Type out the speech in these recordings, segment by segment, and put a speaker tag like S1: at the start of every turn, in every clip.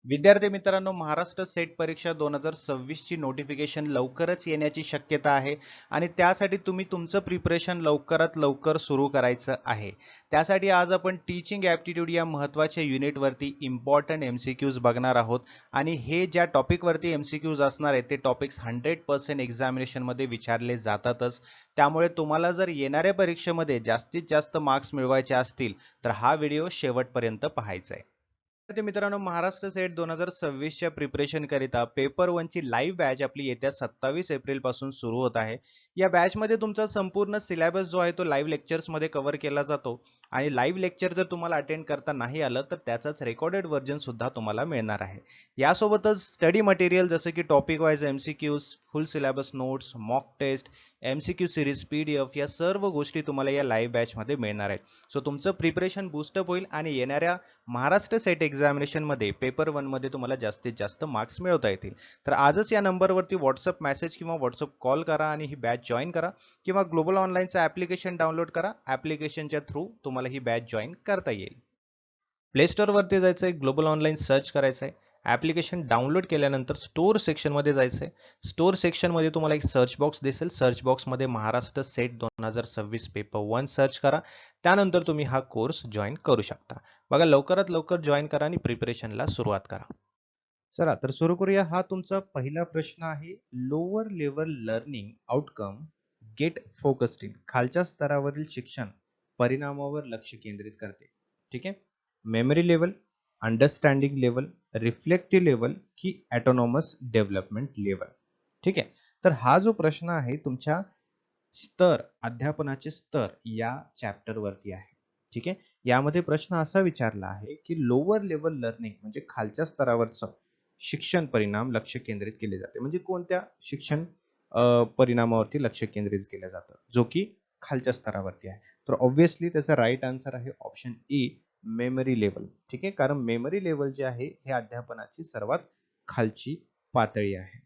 S1: विद्यार्थी मित्रांनो, महाराष्ट्र सेट परीक्षा 2026 ची नोटिफिकेशन लवकरच येण्याची शक्यता आहे आणि त्यासाठी तुम्ही तुमचं प्रिपरेशन लवकरात लवकर सुरू करायचं आहे. त्यासाठी आज आपण टीचिंग ॲप्टिट्यूड या महत्त्वाच्या युनिटवरती इम्पॉर्टंट MCQs बघणार आहोत आणि हे ज्या टॉपिकवरती MCQs असणार आहेत ते टॉपिक्स 100% एक्झामिनेशनमध्ये विचारले जातातच. त्यामुळे तुम्हाला जर येणाऱ्या परीक्षेमध्ये जास्तीत जास्त मार्क्स मिळवायचे असतील तर हा व्हिडिओ शेवटपर्यंत पाहायचा आहे. विद्यार्थी मित्रांनो, महाराष्ट्र सेट 2026 च्या प्रिपरेशन करिता पेपर 1 ची लाईव्ह बॅच आपली येत्या 27 एप्रिल पासून सुरू होत आहे. या बॅच मध्ये तुमचा संपूर्ण सिलेबस जो आहे तो लाईव्ह लेक्चर्स मध्ये कव्हर केला जातो आणि लाईव्ह लेक्चर जर तुम्हाला अटेंड करता नाही आलं तर त्याचाच रेकॉर्डेड व्हर्जन सुद्धा तुम्हाला मिळणार आहे. यासोबतच स्टडी मटेरियल जसे की topic wise MCQs, full syllabus notes, mock test, MCQ series, PDF या सर्व गोष्टी तुम्हाला या लाईव्ह बॅच मध्ये मिळणार आहेत. सो तुमचं प्रिपरेशन बूस्टअप होईल आणि येणाऱ्या महाराष्ट्र सेट एक्झामिनेशन मध्ये पेपर 1 मध्ये तुम्हाला जास्तीत जास्त मार्क्स मिळवता येतील. तर आजच या नंबरवरती व्हॉट्सअप मेसेज किंवा व्हॉट्सअप कॉल करा आणि ही बॅच जॉईन करा किंवा ग्लोबल ऑनलाईनचं ॲप्लिकेशन डाउनलोड करा. ॲप्लिकेशनच्या थ्रू तुम्हाला ही बॅच जॉईन करता येईल. प्ले स्टोअरवरती जायचं आहे, ग्लोबल ऑनलाईन सर्च करायचं आहे. ॲप्लिकेशन डाउनलोड केल्यानंतर स्टोअर सेक्शनमध्ये जायचं आहे. स्टोअर सेक्शनमध्ये तुम्हाला एक सर्च बॉक्स दिसेल. सर्च बॉक्समध्ये महाराष्ट्र सेट 2026 पेपर 1 सर्च करा. त्यानंतर तुम्ही हा कोर्स जॉईन करू शकता. बघा, लवकरात लवकर जॉईन करा आणि प्रिपरेशनला सुरुवात करा. चला तर सुरू करूया. हा तुमचा पहिला प्रश्न आहे. Lower level learning outcome get focused in. खालच्या स्तरावरील शिक्षण परिणामावर लक्ष केंद्रित करते. ठीक आहे. Memory level, understanding level, reflective level की ऑटोनॉमस डेव्हलपमेंट लेवल. ठीक आहे. तर हा जो प्रश्न आहे तुमच्या स्तर, अध्यापनाचे स्तर या चॅप्टर वरती आहे. ठीक आहे. यामध्ये प्रश्न असा विचारला आहे की लोअर लेवल लर्निंग म्हणजे खालच्या स्तरावरचं शिक्षण परिणाम लक्ष केंद्रित केले जाते. म्हणजे कोणत्या शिक्षण परिणामावरती लक्ष केंद्रित केलं जातं जो की खालच्या स्तरावरती आहे. तर ऑब्व्हियसली त्याचा राईट आन्सर आहे ऑप्शन ए, मेमरी लेवल. ठीक आहे. कारण मेमरी लेवल जे आहे हे अध्यापनाची सर्वात खालची पातळी आहे.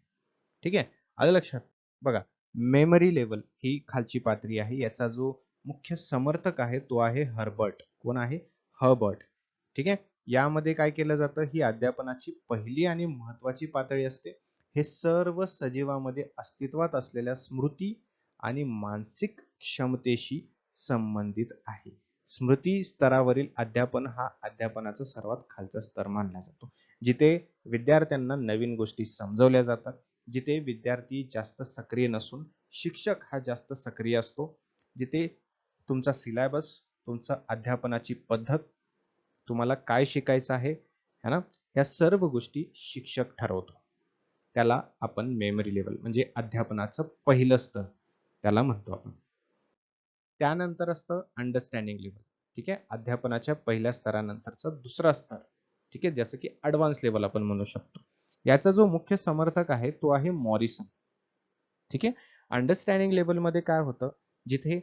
S1: ठीक आहे. आलं लक्षात? बघा, मेमरी लेवल ही खालची पातळी आहे. याचा जो मुख्य समर्थक आहे तो आहे हर्बर्ट. कोण आहे? हर्बर्ट. ठीक आहे. यामध्ये काय केलं जातं? ही अध्यापनाची पहिली आणि महत्वाची पातळी असते. हे सर्व सजीवामध्ये अस्तित्वात असलेल्या स्मृती आणि मानसिक क्षमतेशी संबंधित आहे. स्मृती स्तरावरील अध्यापन हा अध्यापनाचा सर्वात खालचा स्तर मानला जातो. जिथे विद्यार्थ्यांना नवीन गोष्टी समजवल्या जातात, जिथे विद्यार्थी जास्त सक्रिय नसून शिक्षक हा जास्त सक्रिय असतो, जिथे तुमचा सिलेबस, तुमचा अध्यापनाची पद्धत, तुम्हाला काय शिकायचं आहे है ना, या सर्व गोष्टी शिक्षक ठरवतो. त्याला आपण मेमरी लेवल म्हणजे अध्यापनाचं पहिलं स्तर त्याला म्हणतो आपण. त्यानंतर असतं अंडरस्टँडिंग लेवल. ठीक आहे. अध्यापनाच्या पहिल्या स्तरानंतरचा दुसरा स्तर. ठीक आहे. जसं की ऍडव्हान्स लेवल आपण म्हणू शकतो. याचा जो मुख्य समर्थक आहे तो आहे मॉरिसन. ठीक आहे. अंडरस्टँडिंग लेवल मध्ये काय होतं? जिथे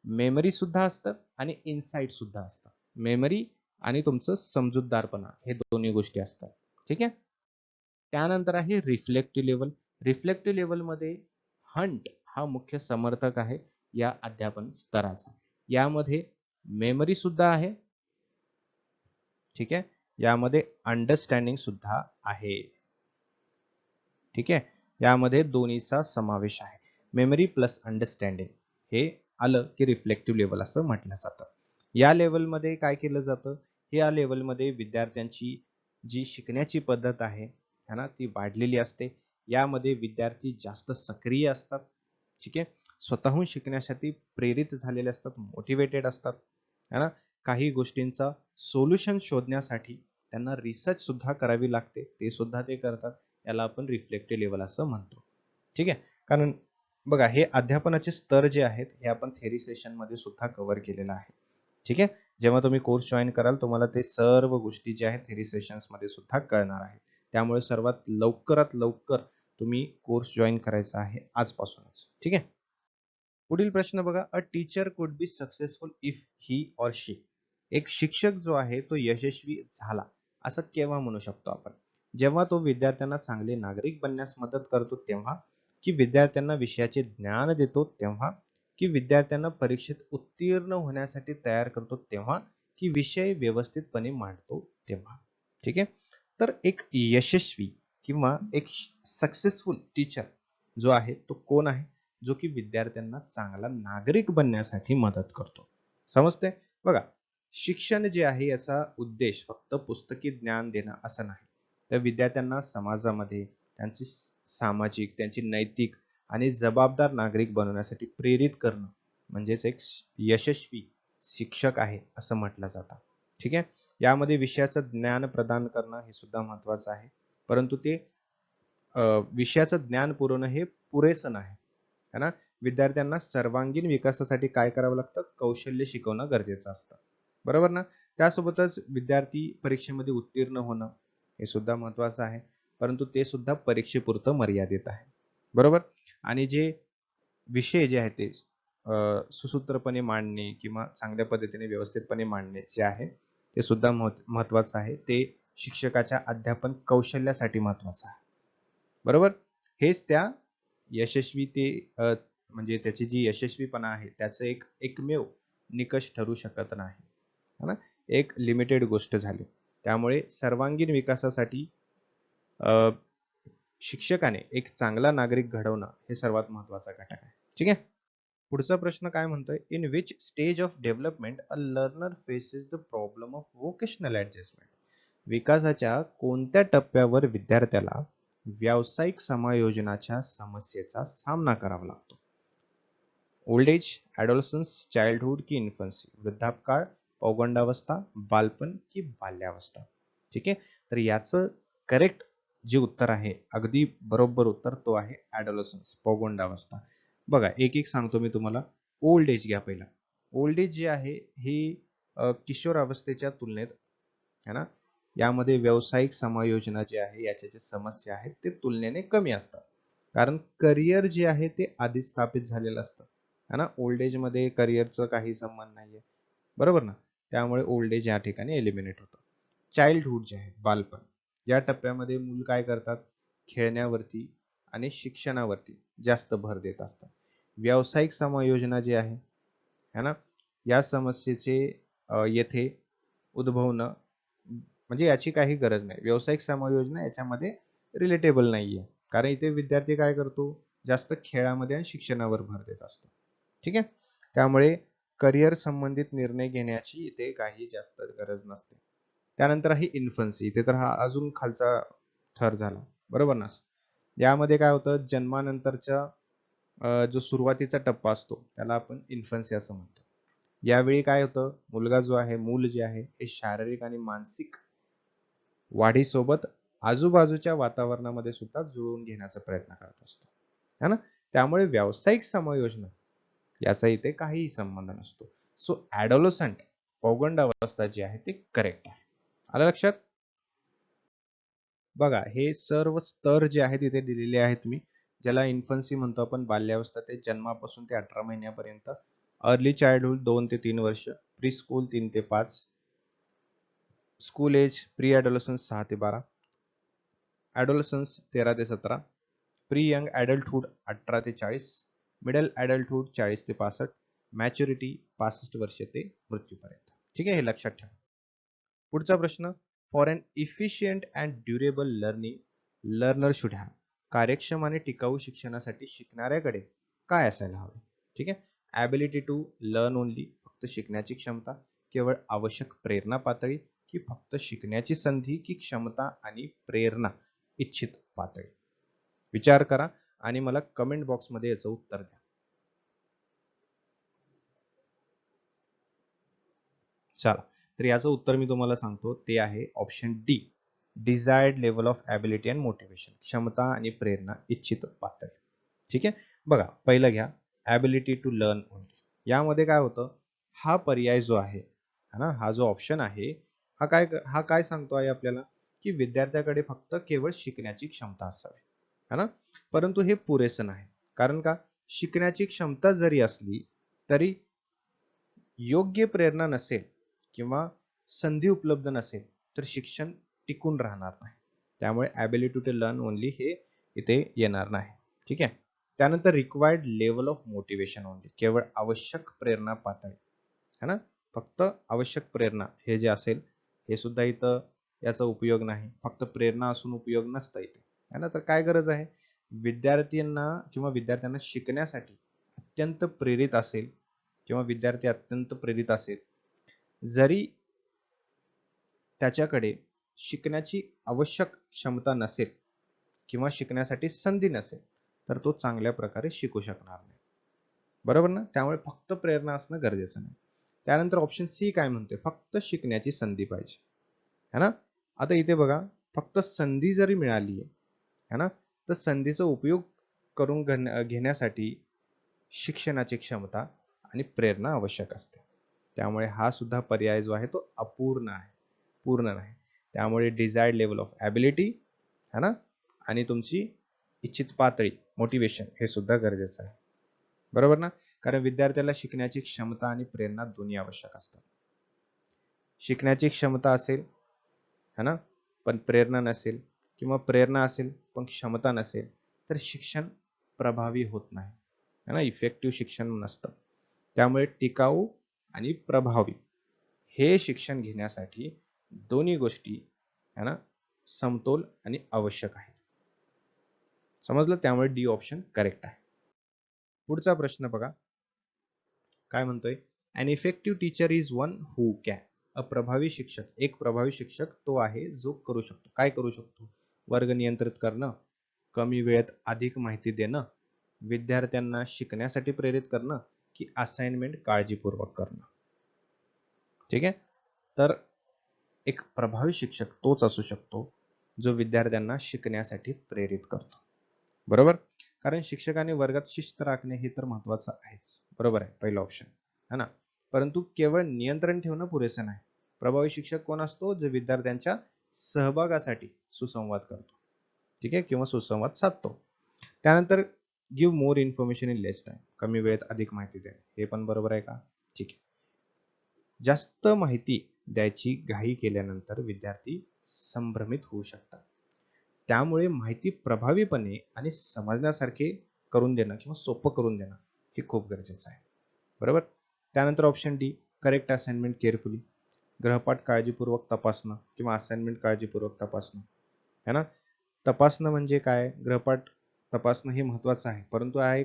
S1: मेमरी सुद्धा असतं आणि इनसाइट सुद्धा असतं. मेमरी आणि तुमचं समजूतदारपणा हे दोन्ही गोष्टी असतात. ठीक आहे. त्यानंतर आहे रिफ्लेक्टिव्ह लेवल. रिफ्लेक्टिव्ह लेवल मध्ये हंट हा मुख्य समर्थक आहे या अध्यापन स्तराचा. यामध्ये मेमरी सुद्धा आहे. ठीक आहे. यामध्ये अंडरस्टँडिंग सुद्धा आहे. ठीक आहे. यामध्ये दोन्हीचा समावेश आहे. मेमरी प्लस अंडरस्टँडिंग हे आलं की रिफ्लेक्टिव्ह लेवल असं म्हटलं जातं. या लेवलमध्ये काय केलं जातं? या लेवलमध्ये विद्यार्थ्यांची जी शिकण्याची पद्धत आहे है ना, ती वाढलेली असते. यामध्ये विद्यार्थी जास्त सक्रिय असतात. ठीक आहे. स्वतःहून शिकण्यासाठी प्रेरित झालेले असतात, मोटिवेटेड असतात है ना. काही गोष्टींचा सोल्युशन शोधण्यासाठी त्यांना रिसर्च सुद्धा करावी लागते, ते सुद्धा ते करतात. याला आपण रिफ्लेक्टिव्ह लेवल असं म्हणतो. ठीक आहे. कारण बघा, हे अध्यापनाचे स्तर जे आहेत हे आपण थेरी सेशन मध्ये सुद्धा कव्हर केलेलं आहे. ठीक आहे. जेव्हा तुम्ही कोर्स जॉईन कराल तुम्हाला ते सर्व गोष्टी ज्या आहेत थेरी सेशन्स मध्ये सुद्धा कळणार आहे. त्यामुळे सर्वात लवकरात लवकर तुम्ही कोर्स जॉईन करायचा आहे आजपासूनच. ठीक आहे. पुढील प्रश्न बघा. A teacher could be successful if he or she. एक शिक्षक जो आहे तो यशस्वी झाला असं केव्हा म्हणू शकतो आपण? जेव्हा तो विद्यार्थ्यांना चांगले नागरिक बनण्यास मदत करतो तेव्हा, की विद्यार्थ्यांना विषयाचे ज्ञान देतो तेव्हा, की विद्यार्थ्यांना परीक्षेत उत्तीर्ण होण्यासाठी तयार करतो तेव्हा, की विषय व्यवस्थितपणे मांडतो तेव्हा. ठीक आहे. तर एक यशस्वी किंवा एक सक्सेसफुल टीचर जो आहे तो कोण आहे, जो की विद्यार्थ्यांना चांगला नागरिक बनण्यासाठी मदत करतो. समजते? बघा, शिक्षण जे आहे याचा उद्देश फक्त पुस्तकी ज्ञान देणं असं नाही, तर विद्यार्थ्यांना समाजामध्ये त्यांची सामाजिक, त्यांची नैतिक आणि जबाबदार नागरिक बनवण्यासाठी प्रेरित करणं म्हणजेच एक यशस्वी शिक्षक आहे असं म्हटलं जातं. ठीक आहे. यामध्ये विषयाचं ज्ञान प्रदान करणं हे सुद्धा महत्वाचं आहे, परंतु ते विषयाचं ज्ञान पुरवणं हे पुरेसं नाही, है ना. विद्यार्थ्यांना सर्वांगीण विकासासाठी काय करावं लागतं, कौशल्य शिकवणं गरजेचं असतं, बरोबर ना. त्यासोबतच विद्यार्थी परीक्षेमध्ये उत्तीर्ण होणं हे सुद्धा महत्वाचं आहे, परंतु ते सुद्धा परीक्षेपुरतं मर्यादित आहे, बरोबर. आणि जे विषय जे आहेत ते सुसूत्रपणे मांडणे किंवा चांगल्या पद्धतीने व्यवस्थितपणे मांडणे जे आहे ते सुद्धा महत्वाचं आहे. ते शिक्षकाच्या अध्यापन कौशल्यासाठी महत्वाचं आहे, बरोबर. हेच त्या यशस्वी ते म्हणजे त्याची जी यशस्वीपणा आहे त्याचं एक एकमेव निकष ठरू शकत नाही, है ना. एक लिमिटेड गोष्ट झाली. त्यामुळे सर्वांगीण विकासासाठी शिक्षकाने एक चांगला नागरिक घडवणं हे सर्वात महत्वाचा घटक आहे. ठीक आहे. पुढचा प्रश्न काय म्हणतोय, in which stage of development a learner faces the problem of vocational adjustment. विकासाच्या कोणत्या टप्प्यावर विद्यार्थ्याला व्यावसायिक समायोजनाच्या समस्येचा सामना करावा लागतो. ओल्ड एज, ॲडोलसन्स, चाइल्डहुड की इन्फन्सी, वृद्धापकाळ, पौगंडावस्था, बालपण की बाल्यावस्था. ठीक आहे. तर याचं करेक्ट जे उत्तर आहे, अगदी बरोबर उत्तर तो आहे ॲडोलसन्स, पौगंडावस्था. बघा, एक एक सांगतो मी तुम्हाला. ओल्ड एज घ्या पहिला. ओल्ड एज जे आहे ही किशोरावस्थेच्या तुलनेत, है ना, यामध्ये व्यावसायिक समायोजना जे आहे याच्या ज्या समस्या आहेत ते तुलनेने कमी असतात, कारण करिअर जे आहे ते आधीच स्थापित झालेलं असतं, है ना. ओल्ड एज मध्ये करिअरचं काही संबंध नाहीये, बरोबर ना. त्यामुळे ओल्ड एज या ठिकाणी एलिमिनेट होतं. चाइल्डहुड जे आहे, बालपण, या टप्प्यामध्ये मूल काय करतात, खेळण्यावरती आणि शिक्षणावरती जास्त भर देत असतात. व्यावसायिक समायोजना जी आहे, है ना, या समस्येचे येथे उद्भवणं म्हणजे याची काही गरज नाही. व्यावसायिक समायोजना याच्यामध्ये रिलेटेबल नाहीये, कारण इथे विद्यार्थी काय करतो, जास्त खेळामध्ये आणि शिक्षणावर भर देत असतो. ठीक आहे. त्यामुळे करिअर संबंधित निर्णय घेण्याची इथे काही जास्त गरज नसते. त्यानंतर आहे इन्फन्सी. इथे तर हा अजून खालचा थर झाला, बरोबर ना. यामध्ये काय होतं, जन्मानंतरच्या जो सुरुवातीचा टप्पा असतो त्याला आपण इन्फन्सी असं म्हणतो. यावेळी काय होतं, मुलगा जो आहे, मूल जे आहे, हे शारीरिक आणि मानसिक वाढीसोबत आजूबाजूच्या वातावरणामध्ये सुद्धा जुळवून घेण्याचा प्रयत्न करत असतो, है ना. त्यामुळे व्यावसायिक समायोजना याचा इथे काहीही संबंध नसतो. सो ॲडोलसंट, पौगंडावस्था जी आहे ते करेक्ट आहे. आलं लक्षात. बघा, हे सर्व स्तर जे आहेत तिथे दिलेले आहेत मी, ज्याला इन्फन्सी म्हणतो आपण, बाल्यावस्था ते जन्मापासून ते 18 महिन्यापर्यंत, अर्ली चाइल्डहुड 2 ते 3 वर्ष, प्री स्कूल 3 ते 5, स्कूल एज प्री ॲडोलसन्स 6 ते 12, ॲडोलसन्स 13 ते 17, प्री यंग ॲडल्टहुड 18 ते 40, मिडल ॲडल्टहुड 40 ते 65, मॅच्युरिटी 65 वर्ष ते मृत्यूपर्यंत. ठीक आहे, हे लक्षात ठेवा. पुढचा प्रश्न, for an efficient and durable learning learner should have. कार्यक्षम आणि टिकाऊ शिक्षणासाठी शिकणाऱ्याकडे काय असायला हवे. ठीक आहे. ॲबिलिटी टू लर्न ओनली, फक्त शिकण्याची क्षमता, केवळ आवश्यक प्रेरणा पातळी, की फक्त शिकण्याची संधी, की क्षमता आणि प्रेरणा इच्छित पातळी. विचार करा आणि मला कमेंट बॉक्समध्ये याचं उत्तर द्या. चला, तर याचं उत्तर मी तुम्हाला सांगतो, ते आहे option D, desired level of ability and motivation, क्षमता आणि प्रेरणा इच्छित पातळी. ठीक आहे. बघा, पहिलं घ्या, ॲबिलिटी टू लर्न ओनली. यामध्ये काय होतं, हा पर्याय जो आहे, है ना, हा जो ऑप्शन आहे, हा काय सांगतो आहे आपल्याला, की विद्यार्थ्याकडे फक्त केवळ शिकण्याची क्षमता असावी, है ना. परंतु हे पुरेसं नाही. कारण का, शिकण्याची क्षमता जरी असली तरी योग्य प्रेरणा नसेल किंवा संधी उपलब्ध नसेल तर शिक्षण टिकून राहणार नाही. त्यामुळे ॲबिलिटी टू लर्न ओनली हे इथे येणार नाही. ठीक आहे. त्यानंतर required level of motivation only, केवळ आवश्यक प्रेरणा पातळी, है ना. फक्त आवश्यक प्रेरणा हे जे असेल हे सुद्धा इथं याचा उपयोग नाही, फक्त प्रेरणा असून उपयोग नसता इथे, है ना. तर काय गरज आहे, विद्यार्थ्यांना शिकण्यासाठी अत्यंत प्रेरित असेल किंवा विद्यार्थी अत्यंत प्रेरित असेल, जरी त्याच्याकडे शिकण्याची आवश्यक क्षमता नसेल किंवा शिकण्यासाठी संधी नसेल, तर तो चांगल्या प्रकारे शिकू शकणार नाही. बरोबर ना. त्यामुळे फक्त प्रेरणा असणं गरजेचं नाही. त्यानंतर ऑप्शन सी काय म्हणते, फक्त शिकण्याची संधी पाहिजे, है ना. आता इथे बघा, फक्त संधी जरी मिळाली है ना, तर संधीचा उपयोग करून घेण्यासाठी शिक्षणाची क्षमता आणि प्रेरणा आवश्यक असते. त्यामुळे हा सुद्धा पर्याय जो आहे तो अपूर्ण आहे, पूर्ण नाही. त्यामुळे डिझायर्ड लेवल ऑफ ॲबिलिटी है ना, आणि तुमची इच्छित पातळी मोटिवेशन हे सुद्धा गरजेचं आहे. बरोबर ना. कारण विद्यार्थ्याला शिकण्याची क्षमता आणि प्रेरणा दोन्ही आवश्यक असतात. शिकण्याची क्षमता असेल है ना, पण प्रेरणा नसेल, किंवा प्रेरणा असेल पण क्षमता नसेल, तर शिक्षण प्रभावी होत नाही, है ना, इफेक्टिव्ह शिक्षण नसतं. त्यामुळे टिकाऊ आणि प्रभावी हे शिक्षण घेण्यासाठी दोन्ही गोष्टी है ना समतोल आणि आवश्यक आहे. समजलं. त्यामुळे डी ऑप्शन करेक्ट आहे. पुढचा प्रश्न बघा, काय म्हणतोय, an effective teacher is one who can. एक प्रभावी शिक्षक तो आहे जो करू शकतो. काय करू शकतो, वर्ग नियंत्रित करणं, कमी वेळेत अधिक माहिती देणं, विद्यार्थ्यांना शिकण्यासाठी प्रेरित करणं, की असाइनमेंट काळजीपूर्वक करणं. ठीक आहे. तर एक प्रभावी शिक्षक तोच असू शकतो जो विद्यार्थ्यांना शिकण्यासाठी प्रेरित करतो. बरोबर. कारण शिक्षकाने वर्गात शिस्त राखणे हे तर महत्वाचं आहेच. बरोबर आहे, पहिलं ऑप्शन है ना. परंतु केवळ नियंत्रण ठेवणं पुरेसं नाही. प्रभावी शिक्षक कोण असतो, जो विद्यार्थ्यांच्या सहभागासाठी सुसंवाद करतो, ठीक आहे, किंवा सुसंवाद साधतो. त्यानंतर give more information in less time, कमी वेळेत अधिक माहिती देणे, हे पण बरोबर आहे का. ठीक आहे. जास्त माहिती द्यायची घाई केल्यानंतर विद्यार्थी संभ्रमित होऊ शकतात. त्यामुळे माहिती प्रभावीपणे आणि समजण्यासारखे करून देणं किंवा सोपं करून देणं हे खूप गरजेचं आहे. बरोबर. त्यानंतर option D, correct assignment carefully, गृहपाठ काळजीपूर्वक तपासणं किंवा असाइनमेंट काळजीपूर्वक तपासणं, है ना. तपासणं म्हणजे काय, गृहपाठ तपासणं हे महत्वाचं आहे, परंतु हा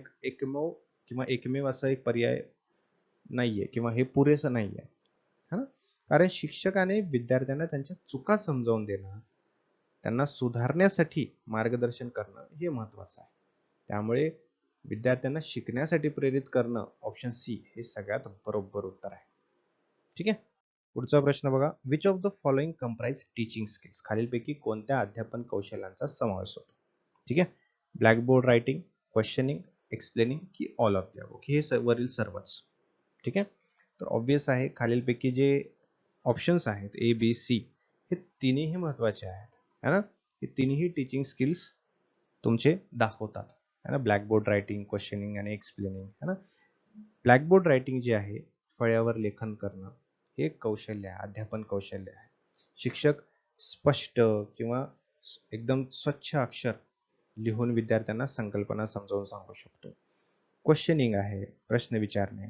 S1: एकमेव असा एक पर्याय नाहीये किंवा हे पुरेसं नाहीये, है ना. कारण शिक्षकाने विद्यार्थ्यांना त्यांच्या चुका समजावून देणं, त्यांना सुधारण्यासाठी मार्गदर्शन करणं हे महत्वाचं आहे. त्यामुळे विद्यार्थ्यांना शिकण्यासाठी प्रेरित करणं, ऑप्शन सी हे सगळ्यात बरोबर उत्तर आहे. ठीक आहे. पुढचा प्रश्न बघा, which of the following comprise teaching skills, खालीलपैकी कोणत्या अध्यापन कौशल्यांचा समावेश होतो. ठीक आहे. ब्लॅकबोर्ड रायटिंग, क्वेश्चनिंग, एक्सप्लेनिंग, की ऑल ऑफ द अबोव, हे वरील सर्वच. ठीक आहे. तर ऑब्वियस आहे, खालीलपैकी जे ऑप्शन्स आहेत ए बी सी हे तिन्ही महत्वाचे आहेत, है ना. हे तिन्ही टीचिंग स्किल्स तुमचे दाखवतात, है ना. ब्लॅकबोर्ड रायटिंग, क्वेश्चनिंग आणि एक्सप्लेनिंग, है ना. ब्लॅकबोर्ड रायटिंग जे आहे, फळ्यावर लेखन करणं, हे कौशल्य आहे, अध्यापन कौशल्य आहे. शिक्षक स्पष्ट किंवा एकदम स्वच्छ अक्षर लिहून विद्यार्थ्यांना संकल्पना समजावून सांगू शकतो. क्वेश्चनिंग आहे, प्रश्न विचारणे,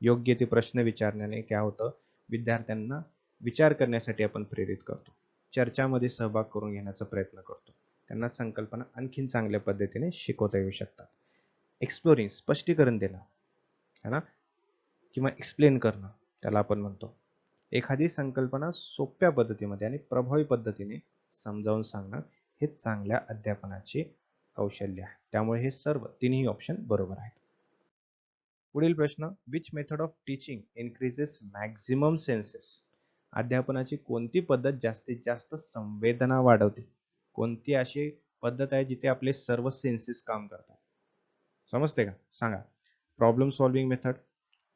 S1: योग्य ते प्रश्न विचारण्याने काय होतं, विद्यार्थ्यांना विचार करण्यासाठी आपण प्रेरित करतो, चर्चामध्ये सहभाग करून घेण्याचा प्रयत्न करतो, त्यांना संकल्पना आणखीन चांगल्या पद्धतीने शिकवता येऊ शकतात. एक्सप्लोरिंग, स्पष्टीकरण देणं, है ना, किंवा एक्सप्लेन करणं त्याला आपण म्हणतो. एखादी संकल्पना सोप्या पद्धतीमध्ये आणि प्रभावी पद्धतीने समजावून सांगणं हे चांगल्या अध्यापनाचे कौशल्य आहे. त्यामुळे हे सर्व तिन्ही ऑप्शन बरोबर आहेत. पुढील प्रश्न, which method of teaching increases maximum census, अध्यापनाची कोणती पद्धत जास्तीत जास्त संवेदना वाढवते. कोणती अशी पद्धत आहे जिथे आपले सर्व सेन्सेस काम करतात, समजते का, सांगा. Problem solving method,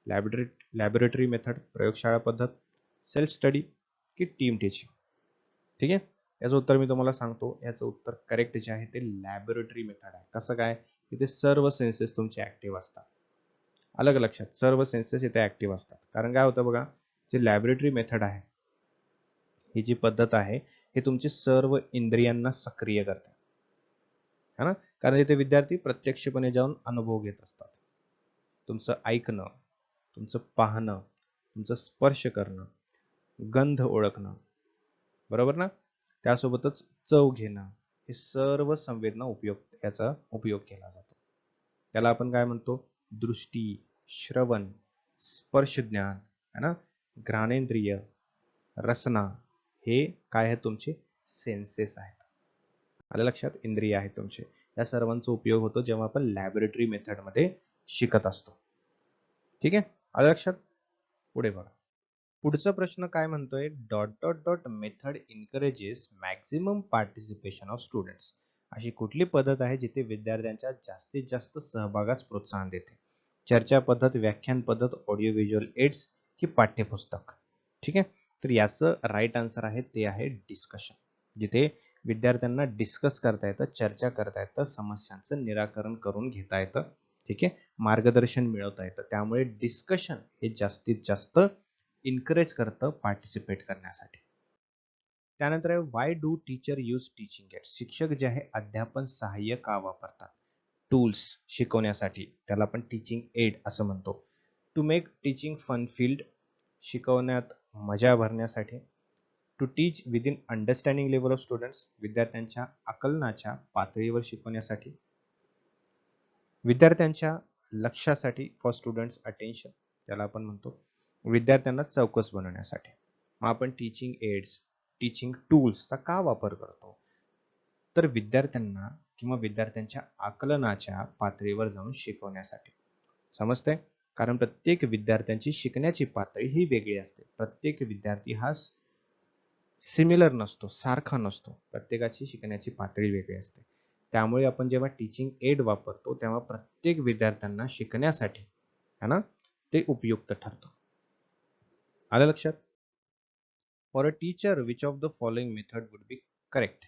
S1: laboratory method, प्रयोगशाळा पद्धत, सेल्फ स्टडी, की टीम टीचिंग. ठीक आहे. याचं उत्तर मी तुम्हाला सांगतो. याचं उत्तर करेक्ट जे आहे ते लॅबोरेटरी मेथड आहे. कसं काय, इथे सर्व सेन्सेस तुमचे ऍक्टिव्ह असतात. अलग लक्षात, सर्व सेन्सेस इथे ऍक्टिव्ह असतात. कारण काय होतं बघा, जे लॅबोरेटरी मेथड आहे, ही जी पद्धत आहे, हे तुमचे सर्व इंद्रियांना सक्रिय करते, है ना. कारण इथे विद्यार्थी प्रत्यक्षपणे जाऊन अनुभव घेत असतात. तुमचं ऐकणं, तुमचं पाहणं, तुमचं स्पर्श करणं, गंध ओळखणं, बरोबर ना, त्यासोबतच चव घेणं, हे सर्व संवेदना याचा उपयोग केला जातो. त्याला आपण काय म्हणतो? दृष्टी, श्रवण, स्पर्श ज्ञान, है ना, घ्राणेंद्रिय, रसना, हे काय आहे? तुमचे सेन्सेस आहेत. आलं लक्षात? इंद्रिय आहेत तुमचे. या सर्वांचा उपयोग होतो जेव्हा आपण लॅबोरेटरी मेथडमध्ये शिकत असतो. ठीक आहे, आलं लक्षात? पुढे बघा. पुढचा प्रश्न काय म्हणतोय? Dot dot dot method encourages maximum participation of students. अशी कुठली पद्धत आहे जिथे विद्यार्थ्यांच्या जास्तीत जास्त सहभागास प्रोत्साहन देते? चर्चा पद्धत, व्याख्यान पद्धत, ऑडिओ व्हिज्युअल एड्स की पाठ्यपुस्तक? ठीक आहे, तर याचं राईट आन्सर आहे ते आहे डिस्कशन. जिथे विद्यार्थ्यांना डिस्कस करता येतं, चर्चा करता येतं, समस्यांचं निराकरण करून घेता येतं. ठीक आहे, मार्गदर्शन मिळवता येतं. त्यामुळे डिस्कशन हे जास्तीत जास्त इनकरेज करतं पार्टिसिपेट करण्यासाठी. त्यानंतर आहे why do teacher use teaching aids. शिक्षक जे आहे अध्यापन सहाय्य का वापरतात? टूल्स शिकवण्यासाठी, त्याला आपण टीचिंग एड असं म्हणतो. To make teaching fun filled, शिकवण्यात मजा भरण्यासाठी. To teach within understanding level of students, विद्यार्थ्यांच्या आकलनाच्या पातळीवर शिकवण्यासाठी. विद्यार्थ्यांच्या लक्षासाठी, फॉर स्टुडंट्स अटेन्शन, त्याला आपण म्हणतो. विद्यार्थ्यांना चौकस बनवण्यासाठी. मग आपण टीचिंग एड्स, टीचिंग टूल्सचा का वापर करतो? तर विद्यार्थ्यांना किंवा विद्यार्थ्यांच्या आकलनाच्या पातळीवर जाऊन शिकवण्यासाठी. समजतंय? कारण प्रत्येक विद्यार्थ्यांची शिकण्याची पातळी ही वेगळी असते. प्रत्येक विद्यार्थी हा सिमिलर नसतो, सारखा नसतो. प्रत्येकाची शिकण्याची पातळी वेगळी असते. त्यामुळे आपण जेव्हा टीचिंग एड वापरतो तेव्हा प्रत्येक विद्यार्थ्यांना शिकण्यासाठी, है ना, ते उपयुक्त ठरतं. आलं लक्षात? For a teacher which of the following method would be correct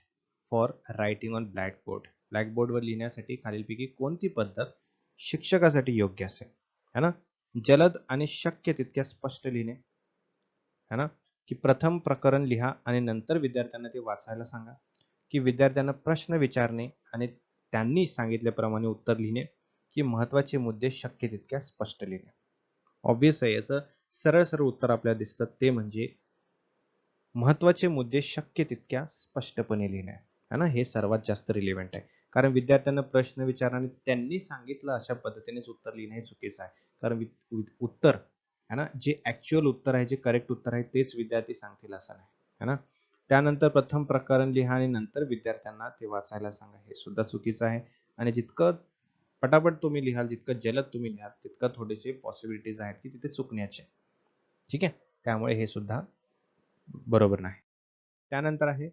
S1: for writing on blackboard. ब्लॅकबोर्डवर लिहिण्यासाठी खालीलपैकी कोणती पद्धत शिक्षकासाठी योग्य असेल? है ना, जलद आणि शक्य तितक्या स्पष्ट लिहिणे, है ना, की प्रथम प्रकरण लिहा आणि नंतर विद्यार्थ्यांना ते वाचायला सांगा, की विद्यार्थ्यांना प्रश्न विचारणे आणि त्यांनी सांगितल्याप्रमाणे उत्तर लिहिणे, की महत्त्वाचे मुद्दे शक्य तितक्या स्पष्ट लिहिणे. ऑब्वियस आहे, याचं सरळ सरळ उत्तर आपल्याला दिसतं, ते म्हणजे महत्त्वाचे मुद्दे शक्य तितक्या स्पष्टपणे लिहिणे, है ना, हे सर्वात जास्त रिलेव्हंट आहे. कारण विद्यार्थ्यांना प्रश्न विचारणे त्यांनी सांगितलं अशा पद्धतीनेच उत्तर लिहिणे हे चुकीचं आहे. कारण उत्तर, है ना, जे ऍक्च्युअल उत्तर आहे, जे करेक्ट उत्तर आहे तेच विद्यार्थी सांगतील असं नाही, है ना. त्यानंतर प्रथम प्रकरण लिहा आणि नंतर विद्यार्थ्यांना ते वाचायला सांगा, हे सुद्धा चुकीचं आहे. आणि जितकं पटापट तुम्ही लिहाल, जितकं जलद तुम्ही लिहाल, तितकं थोडेसे पॉसिबिलिटीज आहेत की तिथे चुकण्याचे. ठीक आहे, त्यामुळे हे सुद्धा बरोबर नाही. त्यानंतर आहे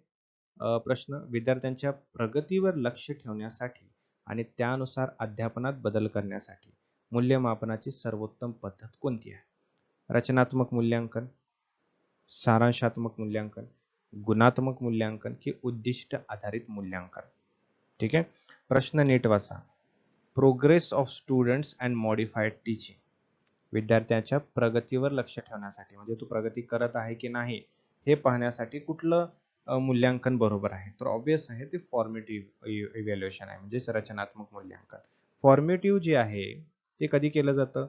S1: प्रश्न, विद्यार्थ्यांच्या प्रगतीवर लक्ष ठेवण्यासाठी आणि त्यानुसार अध्यापनात बदल करण्यासाठी मूल्यमापनाची सर्वोत्तम पद्धत कोणती आहे? रचनात्मक मूल्यांकन, सारांशात्मक मूल्यांकन, गुणात्मक मूल्यांकन की उद्दिष्ट आधारित मूल्यांकन? ठीक आहे, प्रश्न नीट वाचा. Progress of students and modified teaching. विद्यार्थ्याच्या प्रगतीवर लक्ष ठेवण्यासाठी, म्हणजे तो प्रगती करत आहे की नाही हे पाहण्यासाठी कुठलं मूल्यांकन बरोबर आहे? तर ऑब्वियस आहे ते फॉर्मेटिव्ह इव्हॅल्युएशन आहे, म्हणजेच रचनात्मक मूल्यांकन. फॉर्मेटिव्ह जे आहे ते कधी केलं जातं,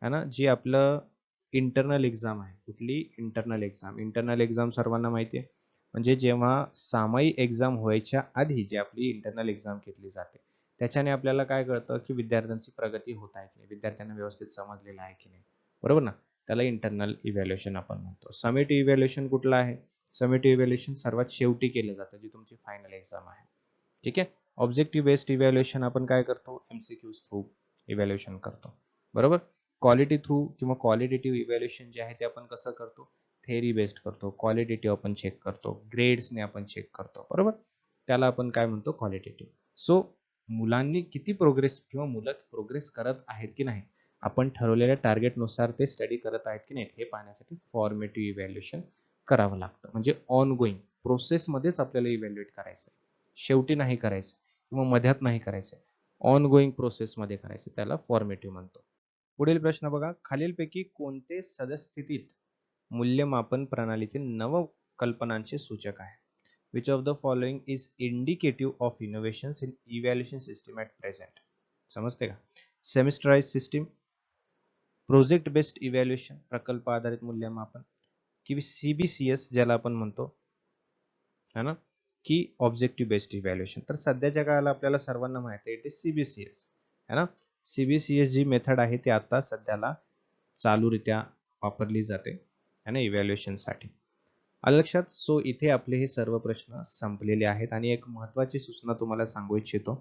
S1: है ना, जे आपलं इंटरनल एक्झाम आहे. कुठली? Internal exam. इंटरनल एक्झाम सर्वांना माहिती आहे, म्हणजे जेव्हा सामायिक एक्झाम व्हायच्या आधी जी आपली इंटरनल एक्झाम घेतली जाते, त्याच्याने आपल्याला काय कळतं की विद्यार्थ्यांची प्रगती होत आहे की नाही, विद्यार्थ्यांना व्यवस्थित समजलेलं आहे की नाही, बरोबर ना. त्याला इंटरनल इव्हॅल्युएशन आपण म्हणतो. समेटिव्ह इव्हॅल्युएशन कुठलं आहे? समेटिव्ह इव्हॅल्युएशन सर्वात शेवटी केलं जातं, जी तुमची फायनल एक्झाम आहे. ठीक आहे. ऑब्जेक्टिव्ह बेस्ड इव्हॅल्युएशन आपण काय करतो? एमसीक्यूज थ्रू इव्हॅल्युएशन करतो, बरोबर. क्वालिटी थ्रू किंवा क्वालिटेटिव्ह इव्हॅल्युएशन जे आहे ते आपण कसं करतो? थेअरी बेस्ड करतो. क्वालिटेटिव्ह आपण चेक करतो, ग्रेड्सने आपण चेक करतो, बरोबर. त्याला आपण काय म्हणतो? क्वालिटेटिव्ह. सो मुलांनी किती प्रोग्रेस किंवा मुलं प्रोग्रेस करत आहेत की नाही, आपण ठरवलेल्या टार्गेटनुसार ते स्टडी करत आहेत की नाही हे पाहण्यासाठी फॉर्मेटिव्ह इव्हॅल्युएशन करावं लागतं. म्हणजे ऑन गोईंग प्रोसेसमध्येच आपल्याला इव्हॅल्युएट करायचं, शेवटी नाही करायचं किंवा मध्यात नाही करायचं, ऑन गोईंग प्रोसेसमध्ये करायचं, त्याला फॉर्मेटिव्ह म्हणतो. पुढील प्रश्न बघा. खालीलपैकी कोणते सद्यस्थितीत मूल्यमापन प्रणालीतील नवकल्पनांचे सूचक आहे? Which of the following is indicative of innovations in evaluation system at present? समजते का? सेमिस्टराइज सिस्टीम, प्रोजेक्ट बेस्ड इव्हॅल्युएशन, प्रकल्प आधारित मूल्यमापन, की CBCS ज्याला आपण म्हणतो,
S2: है ना, की ऑब्जेक्टिव्ह बेस्ड इव्हॅल्युएशन. तर सध्याच्या काळाला आपल्याला सर्वांना माहिती आहे इट इज CBCS, है ना. CBCS जी मेथड आहे ती आता सध्याला चालूरित्या वापरली जाते है ना इव्हॅल्युएशनसाठी. आलं लक्षात. सो इथे आपले हे सर्व प्रश्न संपलेले आहेत आणि एक महत्त्वाची सूचना तुम्हाला सांगू इच्छितो